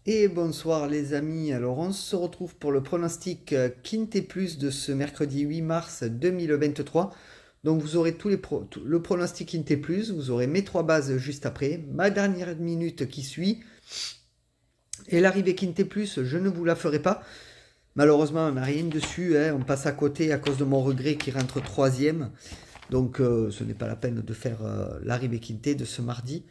Et bonsoir les amis, alors on se retrouve pour le pronostic Quintet Plus de ce mercredi 8 mars 2023. Donc vous aurez le pronostic Quintet Plus, vous aurez mes trois bases juste après, ma dernière minute qui suit, et l'arrivée Quintet Plus, je ne vous la ferai pas. Malheureusement on n'a rien dessus, hein, on passe à côté à cause de mon regret qui rentre troisième. Donc ce n'est pas la peine de faire l'arrivée Quintet de ce mardi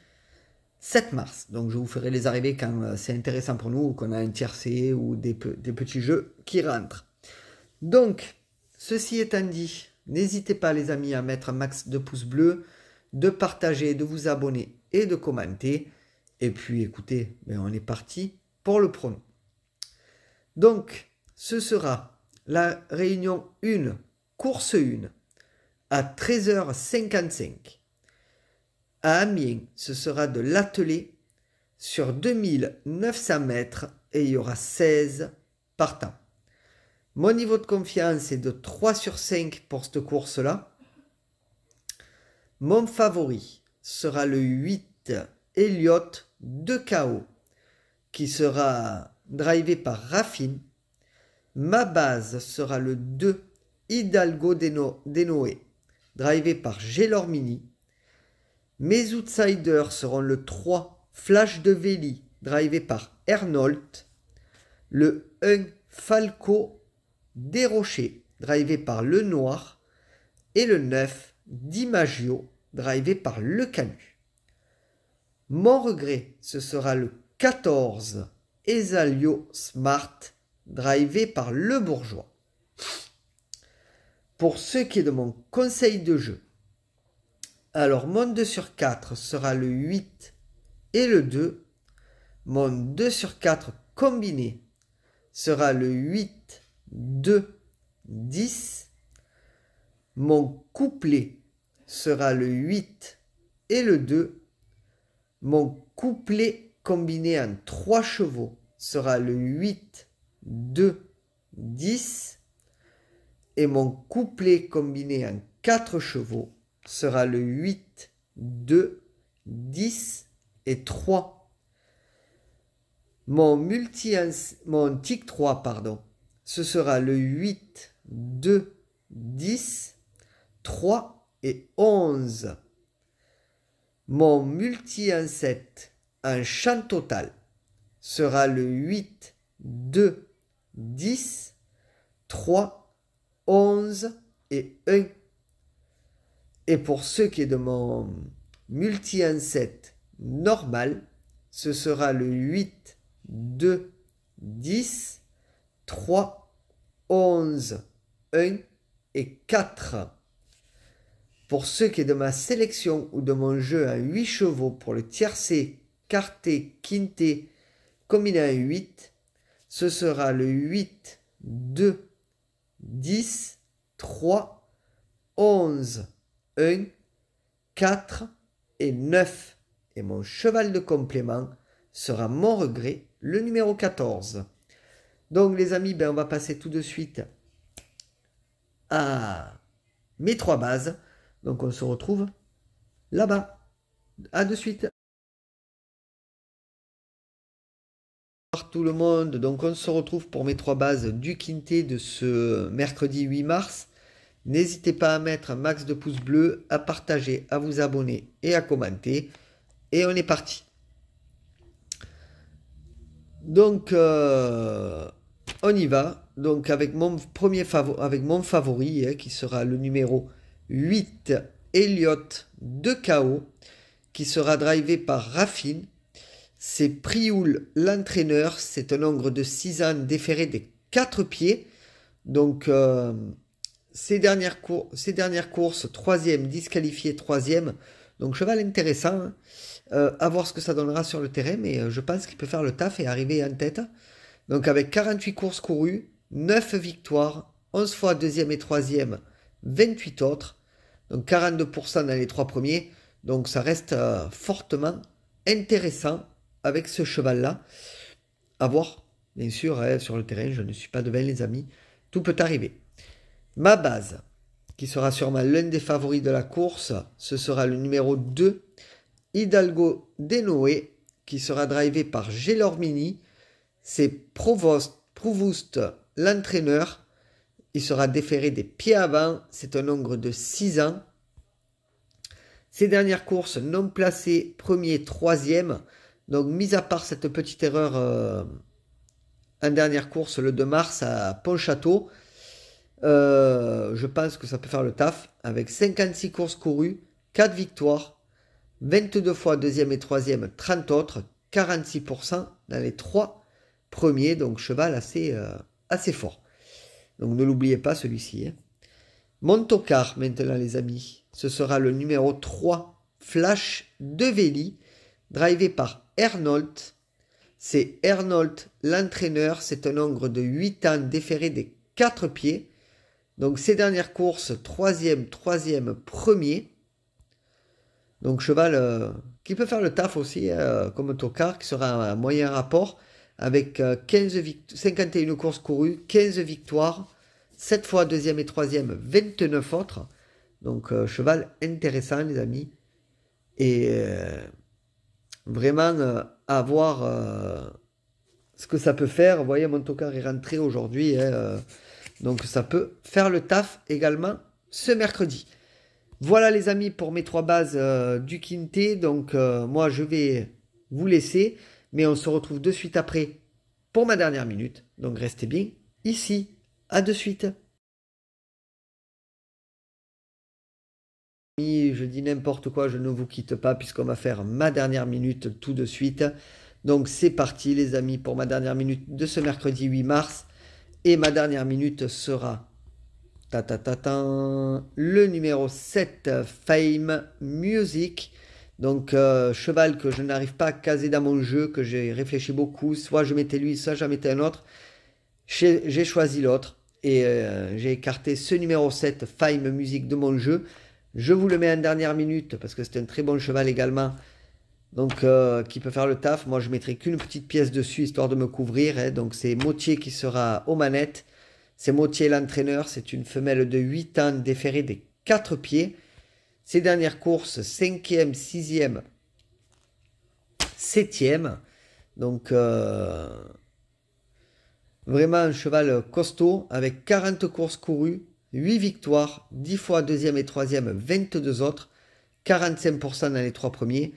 7 mars. Donc je vous ferai les arrivées quand c'est intéressant pour nous, ou qu'on a un tiercé ou des petits jeux qui rentrent. Donc, ceci étant dit, n'hésitez pas les amis à mettre un max de pouces bleus, de partager, de vous abonner et de commenter. Et puis écoutez, on est parti pour le prono. Donc, ce sera la réunion 1, course 1, à 13h55. À Amiens, ce sera de l'attelé sur 2900 mètres et il y aura 16 partants. Mon niveau de confiance est de 3 sur 5 pour cette course-là. Mon favori sera le 8 Elliot de KO qui sera drivé par Raffin. Ma base sera le 2 Hidalgo Denoé drivé par Gelormini. Mes outsiders seront le 3 Flash de Véli, drivé par Ernold, le 1 Falco Desrochers, drivé par Le Noir, et le 9 Dimaggio, drivé par Le Canu. Mon regret, ce sera le 14 Esalio Smart, drivé par Le Bourgeois. Pour ce qui est de mon conseil de jeu, alors, mon 2 sur 4 sera le 8 et le 2. Mon 2 sur 4 combiné sera le 8, 2, 10. Mon couplet sera le 8 et le 2. Mon couplet combiné en 3 chevaux sera le 8, 2, 10. Et mon couplet combiné en 4 chevaux sera le 8, 2, 10 et 3. Mon tic 3, ce sera le 8, 2, 10, 3 et 11. Mon multi en 7, un champ total, sera le 8, 2, 10, 3, 11 et 1. Et pour ce qui est de mon multi en 7 normal, ce sera le 8, 2, 10, 3, 11, 1 et 4. Pour ce qui est de ma sélection ou de mon jeu à 8 chevaux pour le tiercé, quarté, quinté, combiné à 8, ce sera le 8, 2, 10, 3, 11, 1, 4 et 9. Et mon cheval de complément sera mon regret, le numéro 14. Donc les amis, on va passer tout de suite à mes 3 bases. Donc on se retrouve là-bas. À de suite. Bonsoir tout le monde. Donc on se retrouve pour mes 3 bases du quintet de ce mercredi 8 mars. N'hésitez pas à mettre un max de pouces bleus, à partager, à vous abonner et à commenter. Et on est parti. Donc, on y va. Donc, avec mon favori, qui sera le numéro 8, Elliot de KO, qui sera drivé par Raffin. C'est Prioul, l'entraîneur. C'est un ogre de 6 ans déféré des 4 pieds. Donc, ces dernières courses, 3e, disqualifié 3e. Donc cheval intéressant. À voir ce que ça donnera sur le terrain. Mais je pense qu'il peut faire le taf et arriver en tête. Donc avec 48 courses courues, 9 victoires, 11 fois 2e et 3e, 28 autres. Donc 42% dans les 3 premiers. Donc ça reste fortement intéressant avec ce cheval-là. À voir, bien sûr, sur le terrain. Je ne suis pas devin les amis. Tout peut arriver. Ma base, qui sera sûrement l'un des favoris de la course, ce sera le numéro 2, Hidalgo Denoé, qui sera drivé par Gelormini. c'est Prouvoust, l'entraîneur. Il sera déféré des pieds avant. C'est un ogre de 6 ans. Ses dernières courses non placées, premier, troisième. Donc, mis à part cette petite erreur en dernière course, le 2 mars à Pontchâteau, je pense que ça peut faire le taf. Avec 56 courses courues, 4 victoires, 22 fois deuxième et troisième, 30 autres, 46% dans les 3 premiers. Donc, cheval assez fort. Donc, ne l'oubliez pas celui-ci. Hein. Montocar, maintenant, les amis. Ce sera le numéro 3, Flash de Véli, drivé par Ernold. C'est Ernold, l'entraîneur. C'est un ogre de 8 ans déféré des 4 pieds. Donc, ses dernières courses, troisième, premier. Donc, cheval qui peut faire le taf aussi, comme Tocard, qui sera un moyen rapport, avec 51 courses courues, 15 victoires, 7 fois deuxième et troisième, 29 autres. Donc, cheval intéressant, les amis. Et vraiment, à voir ce que ça peut faire. Vous voyez, mon tocard est rentré aujourd'hui. Donc, ça peut faire le taf également ce mercredi. Voilà, les amis, pour mes 3 bases du Quintet. Donc, moi, je vais vous laisser. Mais on se retrouve de suite après pour ma dernière minute. Donc, restez bien ici. À de suite. Je dis n'importe quoi, je ne vous quitte pas puisqu'on va faire ma dernière minute tout de suite. Donc, c'est parti, les amis, pour ma dernière minute de ce mercredi 8 mars. Et ma dernière minute sera le numéro 7, Fame Music. Donc, cheval que je n'arrive pas à caser dans mon jeu, que j'ai réfléchi beaucoup. Soit je mettais lui, soit je mettais un autre. J'ai choisi l'autre. Et j'ai écarté ce numéro 7, Fame Music, de mon jeu. Je vous le mets en dernière minute parce que c'est un très bon cheval également. Donc, qui peut faire le taf. Moi, je mettrai qu'une petite pièce dessus histoire de me couvrir. Hein. Donc, c'est Motier qui sera aux manettes. C'est Motier l'entraîneur. C'est une femelle de 8 ans déférée des 4 pieds. Ses dernières courses, 5e, 6e, 7e. Donc, vraiment un cheval costaud avec 40 courses courues, 8 victoires, 10 fois deuxième et troisième, 22 autres, 45% dans les 3 premiers.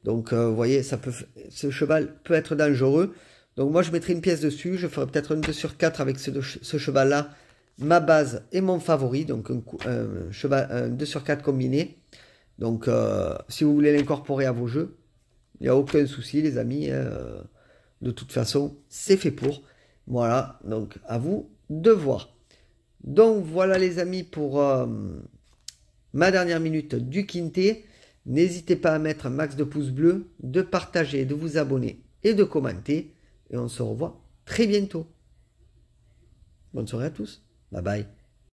Donc, vous voyez, ce cheval peut être dangereux. Donc, moi, je mettrai une pièce dessus. Je ferai peut-être un 2 sur 4 avec ce cheval-là. Ma base et mon favori. Donc, un 2 sur 4 combiné. Donc, si vous voulez l'incorporer à vos jeux, il n'y a aucun souci, les amis. De toute façon, c'est fait pour. Voilà, donc à vous de voir. Donc, voilà, les amis, pour ma dernière minute du Quintet. N'hésitez pas à mettre un max de pouces bleus, de partager, de vous abonner et de commenter. Et on se revoit très bientôt. Bonne soirée à tous. Bye bye.